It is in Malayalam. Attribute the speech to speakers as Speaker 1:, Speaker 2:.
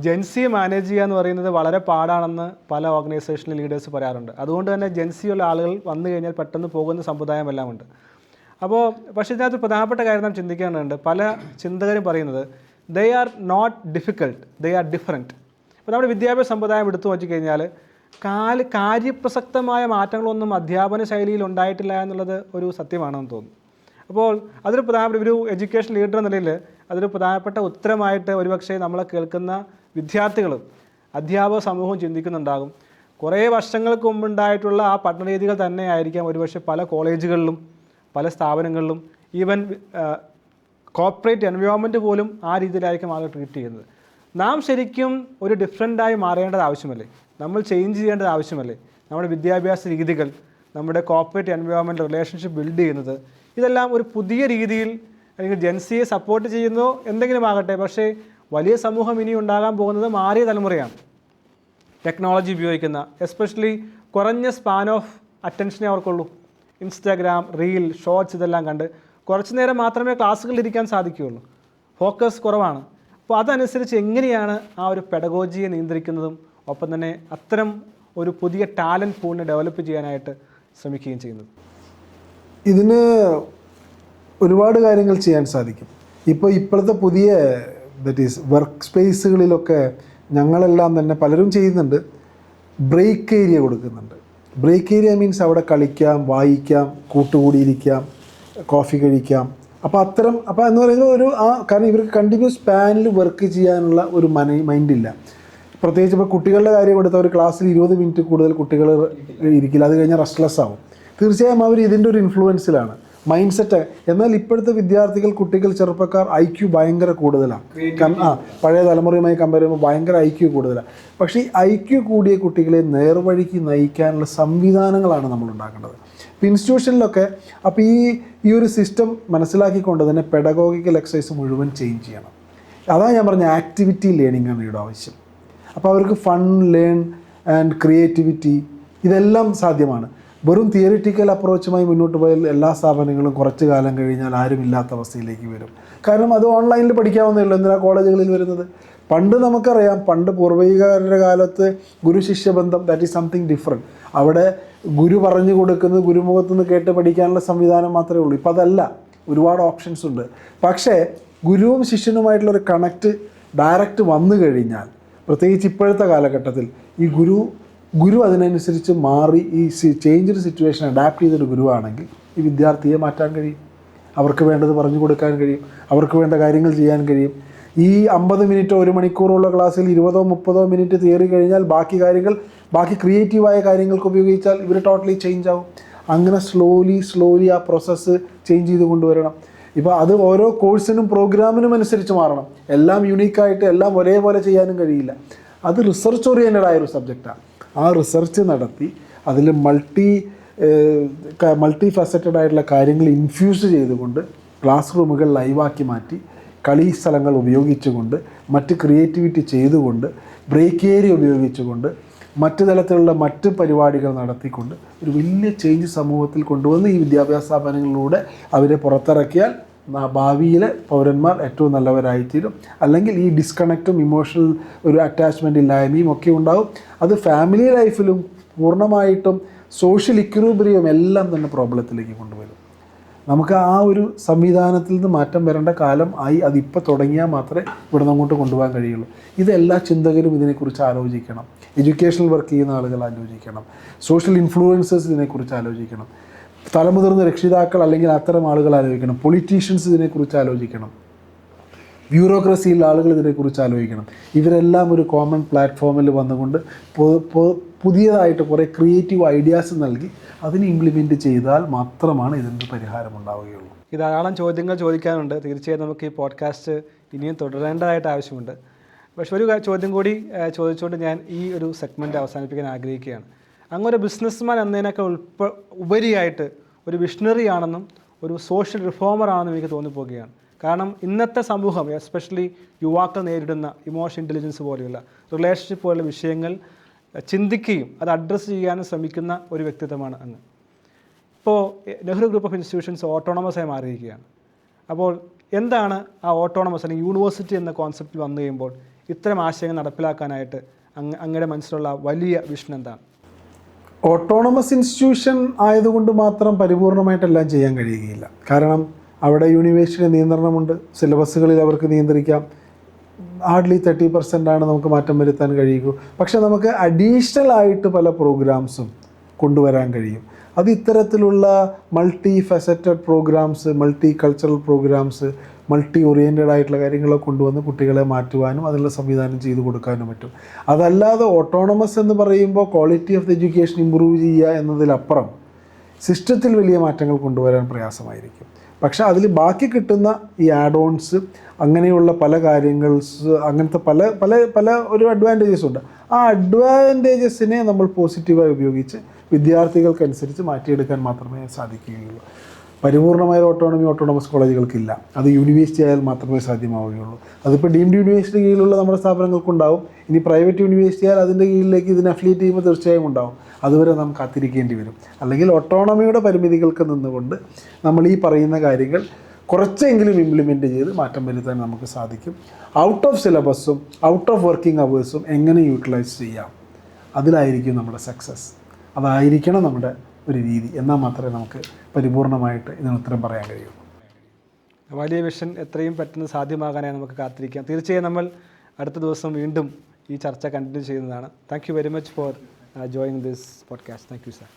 Speaker 1: ജെൻസിയെ മാനേജ് ചെയ്യുക എന്ന് പറയുന്നത് വളരെ പാടാണെന്ന് പല ഓർഗനൈസേഷണൽ ലീഡേഴ്സ് പറയാറുണ്ട്. അതുകൊണ്ട് തന്നെ ജെൻസിയുള്ള ആളുകൾ വന്നു കഴിഞ്ഞാൽ പെട്ടെന്ന് പോകുന്ന സമുദായമെല്ലാം ഉണ്ട്. അപ്പോൾ പക്ഷേ ഇതിനകത്ത് പ്രധാനപ്പെട്ട കാര്യം നാം ചിന്തിക്കാനുണ്ട്. പല ചിന്തകരും പറയുന്നത് they are not difficult, they are different. അപ്പോൾ നമ്മുടെ വിദ്യാഭ്യാസ സമ്പ്രദായം എടുത്തു നോക്കിക്കഴിഞ്ഞാൽ കാര്യപ്രസക്തമായ മാറ്റങ്ങളൊന്നും അധ്യാപന ശൈലിയിൽ ഉണ്ടായിട്ടില്ല എന്നുള്ളത് ഒരു സത്യമാണെന്ന് തോന്നുന്നു. അപ്പോൾ അതൊരു പ്രധാനപ്പെട്ട ഒരു എഡ്യൂക്കേഷൻ ലീഡർ എന്ന നിലയിൽ അതൊരു പ്രധാനപ്പെട്ട ഉത്തരമായിട്ട് ഒരുപക്ഷെ നമ്മളെ കേൾക്കുന്ന വിദ്യാർത്ഥികളും അധ്യാപക സമൂഹവും ചിന്തിക്കുന്നുണ്ടാകും. കുറേ വർഷങ്ങൾക്ക് മുമ്പുണ്ടായിട്ടുള്ള ആ പഠനരീതികൾ തന്നെ ആയിരിക്കാം ഒരുപക്ഷെ പല കോളേജുകളിലും പല സ്ഥാപനങ്ങളിലും ഈവൻ കോർപ്പറേറ്റ് എൻവയോൺമെൻറ്റ് പോലും ആ രീതിയിലായിരിക്കും ആളുകൾ ട്രീറ്റ് ചെയ്യുന്നത്. നാം ശരിക്കും ഒരു ഡിഫറൻ്റായി മാറേണ്ടത് ആവശ്യമല്ലേ? നമ്മൾ ചേഞ്ച് ചെയ്യേണ്ടത് ആവശ്യമല്ലേ? നമ്മുടെ വിദ്യാഭ്യാസ രീതികൾ, നമ്മുടെ കോർപ്പറേറ്റ് എൻവയോൺമെൻറ്റ് റിലേഷൻഷിപ്പ് ബിൽഡ് ചെയ്യുന്നത്, ഇതെല്ലാം ഒരു പുതിയ രീതിയിൽ അല്ലെങ്കിൽ ജെൻസിയെ സപ്പോർട്ട് ചെയ്യുന്നോ എന്തെങ്കിലും ആകട്ടെ, പക്ഷേ വലിയ സമൂഹം ഇനി ഉണ്ടാകാൻ പോകുന്നത് മാറിയ തലമുറയാണ്. ടെക്നോളജി ഉപയോഗിക്കുന്ന, എസ്പെഷ്യലി കുറഞ്ഞ സ്പാൻ ഓഫ് അറ്റൻഷനേ അവർക്കുള്ളൂ. ഇൻസ്റ്റാഗ്രാം, റീൽ, ഷോർട്സ് ഇതെല്ലാം കണ്ട് കുറച്ച് നേരം മാത്രമേ ക്ലാസ്സുകളിൽ ഇരിക്കാൻ സാധിക്കുകയുള്ളൂ. ഫോക്കസ് കുറവാണ്. അപ്പോൾ അതനുസരിച്ച് എങ്ങനെയാണ് ആ ഒരു പെഡഗോജിയെ നിയന്ത്രിക്കുന്നതും ഒപ്പം തന്നെ അത്തരം ഒരു പുതിയ ടാലൻറ്റ് പൂളിനെ ഡെവലപ്പ് ചെയ്യാനായിട്ട് ശ്രമിക്കുകയും ചെയ്യുന്നത്?
Speaker 2: ഇതിന് ഒരുപാട് കാര്യങ്ങൾ ചെയ്യാൻ സാധിക്കും. ഇപ്പോഴത്തെ പുതിയ ദറ്റ് ഈസ് വർക്ക് സ്പേസുകളിലൊക്കെ ഞങ്ങളെല്ലാം തന്നെ പലരും ചെയ്യുന്നുണ്ട്, ബ്രേക്ക് ഏരിയ കൊടുക്കുന്നുണ്ട്. ബ്രേക്ക് ഏരിയ മീൻസ് അവിടെ കളിക്കാം, വായിക്കാം, കൂട്ടുകൂടിയിരിക്കാം, കോഫി കഴിക്കാം. അപ്പോൾ എന്ന് പറയുന്നത് കാരണം ഇവർക്ക് കണ്ടിന്യൂസ് സ്പാനിൽ വർക്ക് ചെയ്യാനുള്ള ഒരു മൈൻഡില്ല. പ്രത്യേകിച്ച് ഇപ്പോൾ കുട്ടികളുടെ കാര്യം എടുത്ത ഒരു ക്ലാസ്സിൽ 20 മിനിറ്റ് കൂടുതൽ കുട്ടികൾ ഇരിക്കില്ല. അത് കഴിഞ്ഞാൽ റെസ്റ്റ്ലെസ് ആവും. തീർച്ചയായും അവർ ഇതിൻ്റെ ഒരു ഇൻഫ്ലുവൻസിലാണ്, മൈൻഡ് സെറ്റ്. എന്നാൽ ഇപ്പോഴത്തെ വിദ്യാർത്ഥികൾ, കുട്ടികൾ, ചെറുപ്പക്കാർ IQ ഭയങ്കര കൂടുതലാണ്. പഴയ തലമുറയുമായി കമ്പയർ ചെയ്യുമ്പോൾ ഭയങ്കര IQ കൂടുതലാണ്. പക്ഷേ ഈ IQ കൂടിയ കുട്ടികളെ നേർവഴിക്ക് നയിക്കാനുള്ള സംവിധാനങ്ങളാണ് നമ്മൾ ഉണ്ടാക്കേണ്ടത്. ഇപ്പോൾ ഇൻസ്റ്റിറ്റ്യൂഷനിലൊക്കെ അപ്പോൾ ഈ ഒരു സിസ്റ്റം മനസ്സിലാക്കിക്കൊണ്ട് തന്നെ പെഡഗോഗിക്കൽ എക്സസൈസ് മുഴുവൻ ചേഞ്ച് ചെയ്യണം. അതാണ് ഞാൻ പറഞ്ഞ ആക്ടിവിറ്റി ലേണിംഗ് ആണ് ഇവിടെ ആവശ്യം. അപ്പോൾ അവർക്ക് ഫൺ, ലേൺ ആൻഡ് ക്രിയേറ്റിവിറ്റി ഇതെല്ലാം സാധ്യമാണ്. വെറും തിയറിറ്റിക്കൽ അപ്രോച്ചുമായി മുന്നോട്ട് പോയാൽ എല്ലാ സ്ഥാപനങ്ങളും കുറച്ച് കാലം കഴിഞ്ഞാൽ ആരും ഇല്ലാത്ത അവസ്ഥയിലേക്ക് വരും. കാരണം അത് ഓൺലൈനിൽ പഠിക്കാവുന്നേ ഉള്ളൂ. എന്തിനാണ് കോളേജുകളിൽ വരുന്നത്? പണ്ട് നമുക്കറിയാം, പണ്ട് പൂർവികരുടെ കാലത്ത് ഗുരു ശിഷ്യബന്ധം, ദാറ്റ് ഈസ് സംതിങ് ഡിഫറെൻറ്റ്. അവിടെ ഗുരു പറഞ്ഞു കൊടുക്കുന്നത് ഗുരുമുഖത്ത് നിന്ന് കേട്ട് പഠിക്കാനുള്ള സംവിധാനം മാത്രമേ ഉള്ളൂ. ഇപ്പോൾ അതല്ല, ഒരുപാട് ഓപ്ഷൻസ് ഉണ്ട്. പക്ഷേ ഗുരുവും ശിഷ്യനുമായിട്ടുള്ളൊരു കണക്റ്റ് ഡയറക്റ്റ് വന്നു കഴിഞ്ഞാൽ, പ്രത്യേകിച്ച് ഇപ്പോഴത്തെ കാലഘട്ടത്തിൽ ഈ ഗുരു അതിനനുസരിച്ച് മാറി ഈ ചേഞ്ച്ഡ് സിറ്റുവേഷൻ അഡാപ്റ്റ് ചെയ്തൊരു ഗുരുവാണെങ്കിൽ ഈ വിദ്യാർത്ഥിയെ മാറ്റാൻ കഴിയും. അവർക്ക് വേണ്ടത് പറഞ്ഞു കൊടുക്കാൻ കഴിയും, അവർക്ക് വേണ്ട കാര്യങ്ങൾ ചെയ്യാൻ കഴിയും. ഈ 50 മിനിറ്റോ 1 മണിക്കൂറുള്ള ക്ലാസ്സിൽ 20-30 മിനിറ്റ് തിയറി കഴിഞ്ഞാൽ ബാക്കി ക്രിയേറ്റീവായ കാര്യങ്ങൾക്ക് ഉപയോഗിച്ചാൽ ഇവർ ടോട്ടലി ചേഞ്ച് ആവും. അങ്ങനെ സ്ലോലി ആ പ്രോസസ്സ് ചേഞ്ച് ചെയ്ത് കൊണ്ടുവരണം. ഇപ്പോൾ അത് ഓരോ കോഴ്സിനും പ്രോഗ്രാമിനും അനുസരിച്ച് മാറണം. എല്ലാം യുണീക്കായിട്ട് എല്ലാം ഒരേപോലെ ചെയ്യാനും കഴിയില്ല. അത് റിസർച്ച് ഓറിയൻറ്റഡ് ആയൊരു സബ്ജക്റ്റാണ്. ആ റിസർച്ച് നടത്തി അതിൽ മൾട്ടി ഫാസറ്റഡ് ആയിട്ടുള്ള കാര്യങ്ങൾ ഇൻഫ്യൂസ് ചെയ്തുകൊണ്ട് ക്ലാസ് റൂമുകൾ ലൈവാക്കി മാറ്റി, കളി സ്ഥലങ്ങൾ ഉപയോഗിച്ചുകൊണ്ട്, മറ്റ് ക്രിയേറ്റിവിറ്റി ചെയ്തുകൊണ്ട്, ബ്രേക്ക് ഏരിയ ഉപയോഗിച്ചുകൊണ്ട്, മറ്റു തലത്തിലുള്ള മറ്റ് പരിപാടികൾ നടത്തിക്കൊണ്ട് ഒരു വലിയ ചേഞ്ച് സമൂഹത്തിൽ കൊണ്ടുവന്ന് ഈ വിദ്യാഭ്യാസ സ്ഥാപനങ്ങളിലൂടെ അവരെ പുറത്തിറക്കിയാൽ ഭാവിയിലെ പൗരന്മാർ ഏറ്റവും നല്ലവരായിത്തീരും. അല്ലെങ്കിൽ ഈ ഡിസ്കണക്റ്റും ഇമോഷണൽ ഒരു അറ്റാച്ച്മെൻ്റ് ഇല്ലായ്മയും ഒക്കെ ഉണ്ടാകും. അത് ഫാമിലി ലൈഫിലും പൂർണ്ണമായിട്ടും സോഷ്യൽ ഇക്വിലിബ്രിയം എല്ലാം തന്നെ പ്രോബ്ലത്തിലേക്ക് കൊണ്ടുവരും. നമുക്ക് ആ ഒരു സംവിധാനത്തിൽ നിന്ന് മാറ്റം വരേണ്ട കാലം ആയി. അതിപ്പോൾ തുടങ്ങിയാൽ മാത്രമേ ഇവിടെ നിന്ന് അങ്ങോട്ട് കൊണ്ടുപോകാൻ കഴിയുള്ളൂ. ഇതെല്ലാ ചിന്തകരും ഇതിനെക്കുറിച്ച് ആലോചിക്കണം. എഡ്യൂക്കേഷണൽ വർക്ക് ചെയ്യുന്ന ആളുകൾ ആലോചിക്കണം. സോഷ്യൽ ഇൻഫ്ലുവൻസേഴ്സ് ഇതിനെക്കുറിച്ച് ആലോചിക്കണം. തലമുതിർന്ന രക്ഷിതാക്കൾ അല്ലെങ്കിൽ അത്തരം ആളുകൾ ആലോചിക്കണം. പൊളിറ്റീഷ്യൻസ് ഇതിനെക്കുറിച്ച് ആലോചിക്കണം. ബ്യൂറോക്രസിയിലുള്ള ആളുകൾ ഇതിനെക്കുറിച്ച് ആലോചിക്കണം. ഇവരെല്ലാം ഒരു കോമൺ പ്ലാറ്റ്ഫോമിൽ വന്നുകൊണ്ട് പുതിയതായിട്ട് കുറേ ക്രിയേറ്റീവ് ഐഡിയാസ് നൽകി അതിനെ ഇംപ്ലിമെൻറ്റ് ചെയ്താൽ മാത്രമാണ് ഇതിൻ്റെ പരിഹാരം ഉണ്ടാവുകയുള്ളൂ.
Speaker 1: ഈ ധാരാളം ചോദ്യങ്ങൾ ചോദിക്കാനുണ്ട്. തീർച്ചയായും നമുക്ക് ഈ പോഡ്കാസ്റ്റ് ഇനിയും തുടരേണ്ടതായിട്ട് ആവശ്യമുണ്ട്. പക്ഷെ ഒരു ചോദ്യം കൂടി ചോദിച്ചുകൊണ്ട് ഞാൻ ഈ ഒരു സെഗ്മെൻറ്റ് അവസാനിപ്പിക്കാൻ ആഗ്രഹിക്കുകയാണ്. അങ്ങൊരു ബിസിനസ്മാൻ എന്നതിനൊക്കെ ഉപരിയായിട്ട് ഒരു വിഷണറി ആണെന്നും ഒരു സോഷ്യൽ റിഫോമർ ആണെന്നും എനിക്ക് തോന്നിപ്പോവുകയാണ്. കാരണം ഇന്നത്തെ സമൂഹം, എസ്പെഷ്യലി യുവാക്കൾ നേരിടുന്ന ഇമോഷണൽ ഇൻ്റലിജൻസ് പോലെയുള്ള റിലേഷൻഷിപ്പ് പോലുള്ള വിഷയങ്ങൾ ചിന്തിക്കുകയും അത് അഡ്രസ്സ് ചെയ്യാനും ശ്രമിക്കുന്ന ഒരു വ്യക്തിത്വമാണ് അങ്ങ്. ഇപ്പോൾ നെഹ്റു ഗ്രൂപ്പ് ഓഫ് ഇൻസ്റ്റിറ്റ്യൂഷൻസ് ഓട്ടോണമസായി മാറിയിരിക്കുകയാണ്. അപ്പോൾ എന്താണ് ആ ഓട്ടോണമസ് അല്ലെങ്കിൽ യൂണിവേഴ്സിറ്റി എന്ന കോൺസെപ്റ്റിൽ വന്നു കഴിയുമ്പോൾ ഇത്തരം ആശയങ്ങൾ നടപ്പിലാക്കാനായിട്ട് അങ്ങയുടെ മനസ്സിലുള്ള വലിയ വിഷൻ എന്താണ്?
Speaker 2: ഓട്ടോണമസ് ഇൻസ്റ്റിറ്റ്യൂഷൻ ആയതുകൊണ്ട് മാത്രം പരിപൂർണമായിട്ടെല്ലാം ചെയ്യാൻ കഴിയുകയില്ല. കാരണം അവിടെ യൂണിവേഴ്സിറ്റി നിയന്ത്രണമുണ്ട്, സിലബസുകളിൽ അവർക്ക് നിയന്ത്രിക്കാം. ഹാർഡ്ലി 30% നമുക്ക് മാറ്റം വരുത്താൻ കഴിയൂ. പക്ഷെ നമുക്ക് അഡീഷണൽ ആയിട്ട് പല പ്രോഗ്രാംസും കൊണ്ടുവരാൻ കഴിയും. അത് ഇത്തരത്തിലുള്ള multi faceted programmes, multi cultural programmes, multi oriented ആയിട്ടുള്ള കാര്യങ്ങളൊക്കെ കൊണ്ടുവന്ന് കുട്ടികളെ മാറ്റുവാനും അതിനുള്ള സംവിധാനം ചെയ്തു കൊടുക്കാനും പറ്റും. അതല്ലാതെ ഓട്ടോണമസ് എന്ന് പറയുമ്പോൾ quality of the education improve ചെയ്യുക എന്നതിലപ്പുറം സിസ്റ്റത്തിൽ വലിയ മാറ്റങ്ങൾ കൊണ്ടുവരാൻ പ്രയാസമായിരിക്കും. പക്ഷേ അതിൽ ബാക്കി കിട്ടുന്ന ഈ ആഡ് ഓൺസ്, അങ്ങനെയുള്ള പല കാര്യങ്ങൾസ്, അങ്ങനത്തെ പല പല പല ഒരു അഡ്വാൻറ്റേജസ് ഉണ്ട്. ആ അഡ്വാൻറ്റേജസിനെ നമ്മൾ പോസിറ്റീവായി ഉപയോഗിച്ച് വിദ്യാർത്ഥികൾക്കനുസരിച്ച് മാറ്റിയെടുക്കാൻ മാത്രമേ സാധിക്കുകയുള്ളൂ. പരിപൂർണമായ ഓട്ടോണമി ഓട്ടോണമസ് കോളേജുകൾക്കില്ല. അത് യൂണിവേഴ്സിറ്റി ആയാൽ മാത്രമേ സാധ്യമാവുകയുള്ളൂ. അതിപ്പോൾ ഡീംഡ് യൂണിവേഴ്സിറ്റി കീഴിലുള്ള നമ്മുടെ സ്ഥാപനങ്ങൾക്കുണ്ടാവും. ഇനി പ്രൈവറ്റ് യൂണിവേഴ്സിറ്റി ആയാൽ അതിൻ്റെ കീഴിലേക്ക് ഇതിനെ അഫിലിയേറ്റ് ചെയ്യുമ്പോൾ തീർച്ചയായും ഉണ്ടാവും. അതുവരെ നമുക്ക് കാത്തിരിക്കേണ്ടി വരും. അല്ലെങ്കിൽ ഓട്ടോണമിയുടെ പരിമിതികൾക്ക് നിന്നുകൊണ്ട് നമ്മൾ ഈ പറയുന്ന കാര്യങ്ങൾ കുറച്ചെങ്കിലും ഇംപ്ലിമെൻറ്റ് ചെയ്ത് മാറ്റം വരുത്താൻ നമുക്ക് സാധിക്കും. ഔട്ട് ഓഫ് സിലബസും ഔട്ട് ഓഫ് വർക്കിംഗ് അവേഴ്സും എങ്ങനെ യൂട്ടിലൈസ് ചെയ്യാം, അതിലായിരിക്കും നമ്മുടെ സക്സസ്. അതായിരിക്കണം നമ്മുടെ ഒരു രീതി. എന്നാൽ മാത്രമേ നമുക്ക് പരിപൂർണമായിട്ട് ഇതിന് ഉത്തരം പറയാൻ കഴിയൂ.
Speaker 1: വലിയ വിഷൻ എത്രയും പെട്ടെന്ന് സാധ്യമാകാനായി നമുക്ക് കാത്തിരിക്കാം. തീർച്ചയായും നമ്മൾ അടുത്ത ദിവസം വീണ്ടും ഈ ചർച്ച കണ്ടിന്യൂ ചെയ്യുന്നതാണ്. Thank you very much for joining this podcast. Thank you, sir.